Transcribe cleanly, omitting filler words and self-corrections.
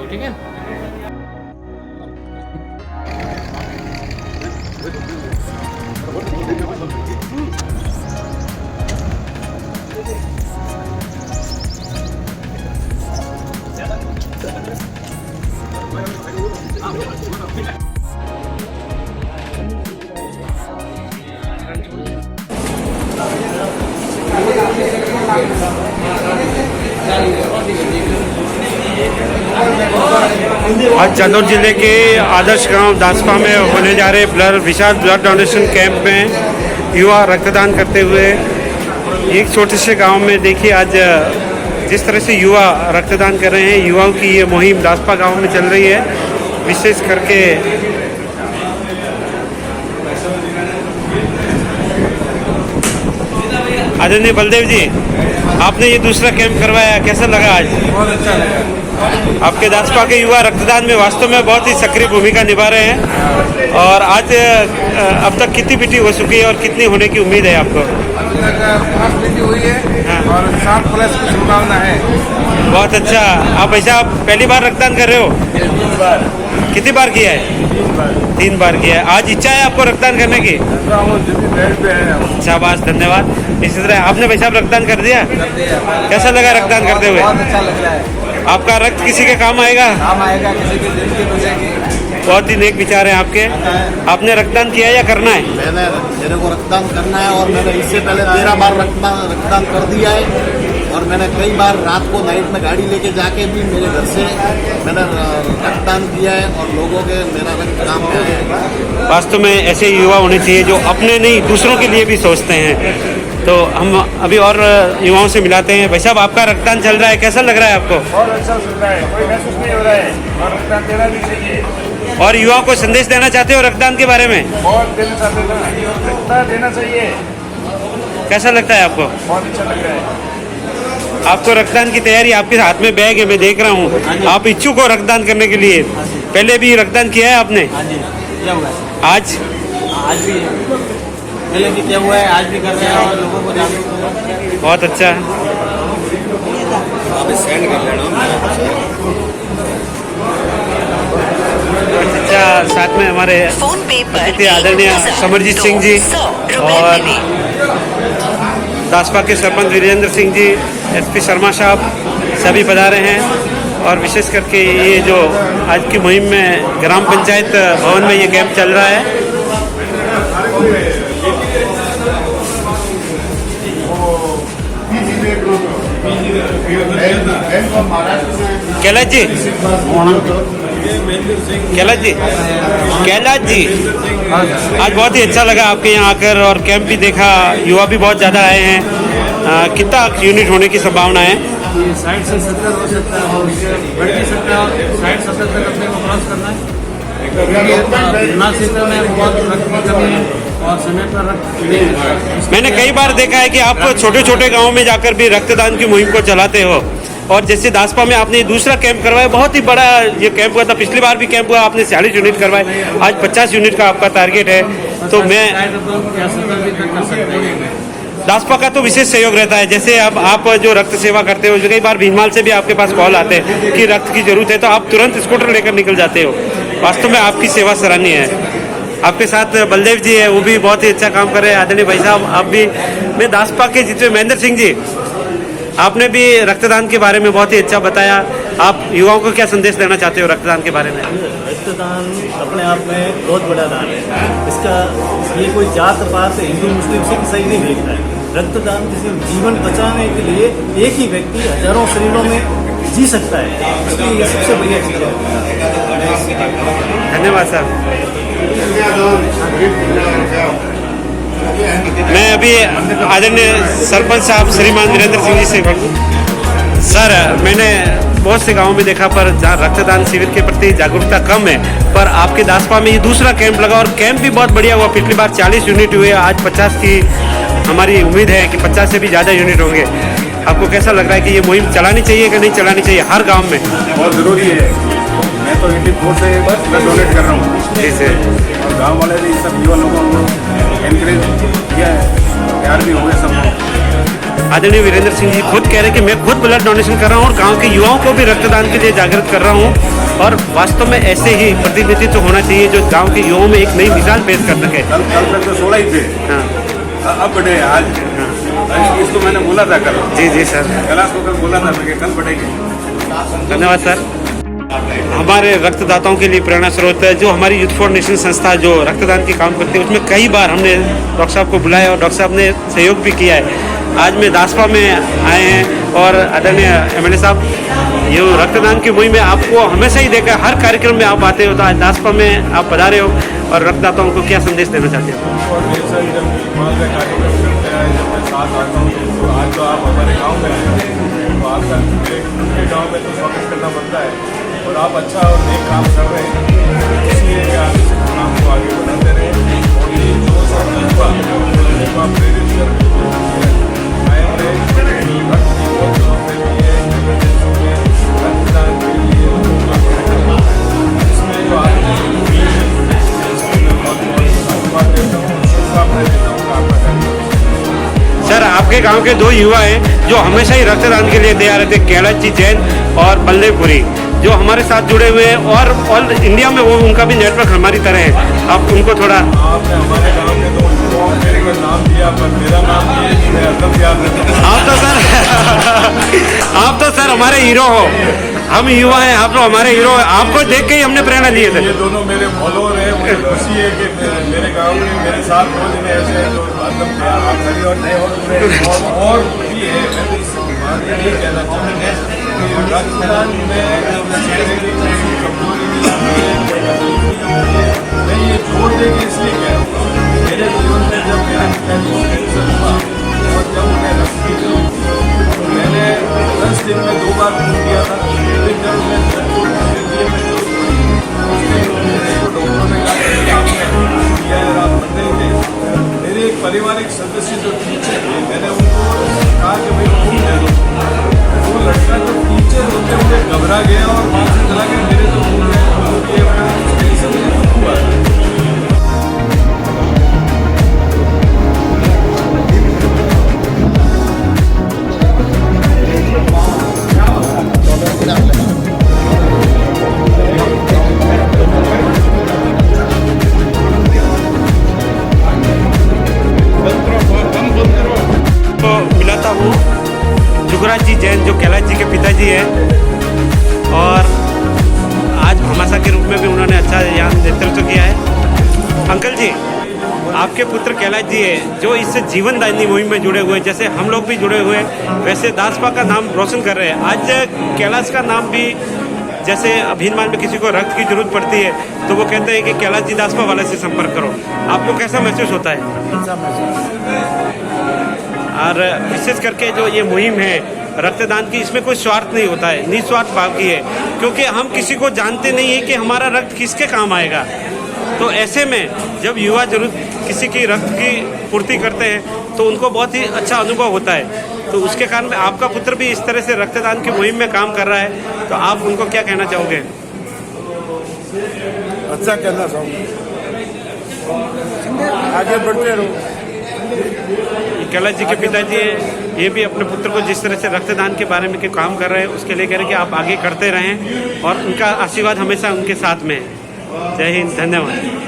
ठीक है। आज जालौर जिले के आदर्श गांव दासपा में होने जा रहे विशाल ब्लड डोनेशन कैंप में युवा रक्तदान करते हुए एक छोटे से गांव में देखिए आज जिस तरह से युवा रक्तदान कर रहे हैं। युवाओं की ये मुहिम दासपा गांव में चल रही है। विशेष करके आदरणीय बलदेव जी, आपने ये दूसरा कैंप करवाया, कैसा लगा आज? बहुत अच्छा लगा। आपके दासपा के युवा रक्तदान में वास्तव में बहुत ही सक्रिय भूमिका निभा रहे हैं। और आज अब तक कितनी पीटी हो चुकी है और कितनी होने की उम्मीद है आपको? अभी तक 5 पीटी हुई है। हाँ। और 7 प्लस की संभावना है। बहुत अच्छा। आप ऐसा पहली बार रक्तदान कर रहे हो? 3 बार। कितनी बार किया है? 3 बार किया है। आज इच्छा है आपको रक्तदान करने की? शाबाश, धन्यवाद। इसी तरह आपने भाई साहब रक्तदान कर दिया? कैसा लगा रक्तदान करते हुए? बहुत अच्छा लग रहा है। आपका रक्त किसी के काम आएगा? काम आएगा, किसी की जिंदगी बचेगी। बहुत ही नेक विचार है आपके। आपने रक्तदान किया या करना है? मेरे को रक्तदान करना है और मैंने इससे पहले 13 बार रक्तदान कर दिया है। और मैंने कई बार रात को नाइट में गाड़ी लेके जाके भी मेरे घर से मैंने रक्तदान किया है और लोगों के मेरा रक्त काम में आया। वास्तव में ऐसे युवा होने चाहिए जो अपने नहीं दूसरों के लिए भी सोचते हैं। तो हम अभी और युवाओं से मिलाते हैं। भाई साहब, आपका रक्तदान चल रहा है, कैसा लग रहा है आपको? बहुत अच्छा लग रहा है, कोई महसूस नहीं हो रहा है और रक्तदान देना भी चाहिए। और युवाओं को संदेश देना चाहते हो रक्तदान के बारे में? बहुत देना चाहते हैं, रक्तदान देना चाहिए। कैसा लगता है आपको? बहुत अच्छा लग रहा है। आपको रक्तदान की तैयारी, आपके हाथ में बैग है, मैं देख रहा हूँ। आप इच्छुक हो रक्तदान करने के लिए? पहले भी रक्तदान किया है आपने? हाँ जी, किया हुआ है। आज भी पहले भी किया हुआ है, आज भी कर रहे हैं और लोगों को जागरूक। बहुत अच्छा। अच्छा, साथ में हमारे आदरणीय समरजीत सिंह जी और दासपा के सरपंच वीरेंद्र सिंह जी, एसपी शर्मा साहब सभी पधारे हैं। और विशेष करके ये जो आज की मुहिम में ग्राम पंचायत भवन में ये कैंप चल रहा है। कैलाश जी, आज बहुत ही अच्छा लगा आपके यहाँ आकर और कैंप भी देखा। युवा भी बहुत ज़्यादा आए हैं। कितना यूनिट होने की संभावना है? 60 से 70 हो सकता है और बढ़ भी सकता है। 60-70 तक अपने को क्रॉस करना है। दिमाग क्षेत्र में बहुत रक्त की कमी है और समय पर रक्त नहीं है। मैंने कई बार देखा है कि आप छोटे छोटे गाँव में जाकर भी रक्तदान की मुहिम को चलाते हो। और जैसे दासपा में आपने दूसरा कैंप करवाया, बहुत ही बड़ा ये कैंप हुआ था। पिछली बार भी कैंप हुआ, आपने 40 यूनिट करवाए। आज 50 यूनिट का आपका टारगेट है। तो मैं दासपा का तो विशेष सहयोग रहता है। जैसे अब आप जो रक्त सेवा करते हो, कई बार भीनमाल से भी आपके पास कॉल आते हैं कि रक्त की जरूरत है, तो आप तुरंत स्कूटर लेकर निकल जाते हो। वास्तव में आपकी सेवा सराहनीय है। आपके साथ बलदेव जी है, वो भी बहुत ही अच्छा काम कर रहे हैं। आदरणीय भाई साहब, आप भी। मैं दासपा के जितने महेंद्र सिंह जी, आपने भी रक्तदान के बारे में बहुत ही अच्छा बताया। आप युवाओं को क्या संदेश देना चाहते हो रक्तदान के बारे में? रक्तदान अपने आप में बहुत बड़ा दान है। इसका ये कोई जात पात हिंदू मुस्लिम सिख सही नहीं देखता है। रक्तदान किसी जीवन बचाने के लिए एक ही व्यक्ति हजारों शरीरों में जी सकता है, इसलिए ये सबसे बढ़िया चीज़ है। धन्यवाद सर। मैं अभी आदरणीय सरपंच साहब श्रीमान वीरेंद्र सिंह जी से बोलूँ। सर, मैंने बहुत से गांवों में देखा पर जहाँ रक्तदान शिविर के प्रति जागरूकता कम है, पर आपके दासपा में ये दूसरा कैंप लगा और कैंप भी बहुत बढ़िया हुआ। पिछली बार 40 यूनिट हुए, आज 50 की हमारी उम्मीद है कि 50 से भी ज़्यादा यूनिट होंगे। आपको कैसा लग रहा है कि ये मुहिम चलानी चाहिए कि नहीं चलानी चाहिए हर गाँव में? बहुत ज़रूरी है। मैं तो 84 से ब्लड डोनेट कर रहा हूँ। जैसे और गाँव वाले भी सब युवा लोगों को एनकरेज किया है, तैयार भी हुए सब। आदरणीय वीरेंद्र सिंह जी खुद कह रहे हैं कि मैं खुद ब्लड डोनेशन कर रहा हूँ और गांव के युवाओं को भी रक्तदान के लिए जागृत कर रहा हूँ। और वास्तव में ऐसे ही प्रतिनिधित्व होना चाहिए जो गांव के युवाओं में एक नई मिसाल पेश कर सके। कल तक तो 16 ही थे, हाँ अब बढ़े आज। इसको मैंने बोला था कल, जी जी सर, कैलाश को कल बोला था मैं कि कल बढ़ेंगे। धन्यवाद सर। हमारे रक्तदाताओं के लिए प्रेरणा स्रोत है जो हमारी यूथ फॉर नेशन संस्था जो रक्तदान के काम करती है, उसमें कई बार हमने डॉक्टर साहब को बुलाया और डॉक्टर साहब ने सहयोग भी किया है। आज मैं दासपा में आए हैं और आदरणीय एमएलए साहब, ये रक्तदान की मुहिम में आपको हमेशा ही देखा, हर कार्यक्रम में आप आते हो, तो आज दासपा में आप पधारे हो और रक्तदाताओं को क्या संदेश देना चाहते हो? आज तो आप हमारे गांव में आए हैं, तो आपका गांव में तो स्वागत करना बनता है और आप अच्छा और नेक काम कर रहे हैं, इसलिए कि आप इस काम को आगे बढ़ाते रहे और ये जो सब युवा प्रेरित कर कायम रहे। रक्त की बहुत जरूरत है, रक्तदान के लिए इसमें जो आपकी बहुत देता हूँ, शुभकामनाएं देता हूँ आपका कार्यक्रम। सर, आपके गांव के दो युवा हैं जो हमेशा ही रक्तदान के लिए तैयार रहते हैं, कैलाश जी जैन और बल्लेपुरी, जो हमारे साथ जुड़े हुए हैं और ऑल इंडिया में वो उनका भी नेटवर्क हमारी तरह है। आप उनको थोड़ा आपने हमारे गांव के दो युवाओं मेरे को नाम दिया, पर मेरा नाम ये कि मैं एकदम याद रखता हूँ। आप तो सर हमारे हीरो हो, हम युवा हैं, आप तो हमारे हीरो हैं, आपको देख के ही हमने प्रेरणा लिए थे। ये दोनों मेरे फॉलोअर हैं, मुझे खुशी है कि मेरे गांव में मेरे साथ दो जने ऐसे हैं जो एकदम आप खड़ी और नए और भी है। मैं तो इस बात ये कहना चाहूँगा कि रक्तदान में चेहरे की कमजोरी मैं ये जोड़ देंगे इसलिए कह रहा हूँ। मेरे जीवन में जब मेरा पिताजी कैंसर हुआ और जब मैं रक्त की जरूरत थी तो मैंने 10 दिन में 2 बार खून दिया था। फिर जब मैं डॉक्टर ने कहा आप बदलेंगे। मेरे एक पारिवारिक सदस्य जो टीचर थे, मैंने उनको कहा कि भाई खून दे दो। वो लड़का जो टीचर होते हुए घबरा गया और वहाँ से चला गया। मेरे तो खून है से मुझे दुख हुआ। मिलाता हूँ जुगराज जी जैन जो कैलाश जी के पिताजी हैं और आज भामाशाह के रूप में भी उन्होंने अच्छा यहाँ नेतृत्व किया है। अंकल जी, आपके पुत्र कैलाश जी है जो इससे जीवन दायिनी मुहिम में जुड़े हुए हैं, जैसे हम लोग भी जुड़े हुए हैं, वैसे दासपा का नाम रोशन कर रहे हैं। आज कैलाश का नाम भी, जैसे अभिनमान में किसी को रक्त की जरूरत पड़ती है तो वो कहते हैं कि कैलाश जी दासपा वाले से संपर्क करो। आपको कैसा महसूस होता है? और विशेष करके जो ये मुहिम है रक्तदान की, इसमें कोई स्वार्थ नहीं होता है, निस्वार्थ भाव की है, क्योंकि हम किसी को जानते नहीं है कि हमारा रक्त किसके काम आएगा। तो ऐसे में जब युवा जरूर किसी की रक्त की पूर्ति करते हैं तो उनको बहुत ही अच्छा अनुभव होता है। तो उसके कारण आपका पुत्र भी इस तरह से रक्तदान की मुहिम में काम कर रहा है, तो आप उनको क्या कहना चाहोगे? अच्छा कहना चाहूँगा, आगे बढ़ते रहो। कैलाश जी के पिताजी हैं, ये भी अपने पुत्र को जिस तरह से रक्तदान के बारे में काम कर रहे हैं उसके लिए कह रहे हैं कि आप आगे करते रहें और उनका आशीर्वाद हमेशा उनके साथ में है। जय हिंद, धन्यवाद।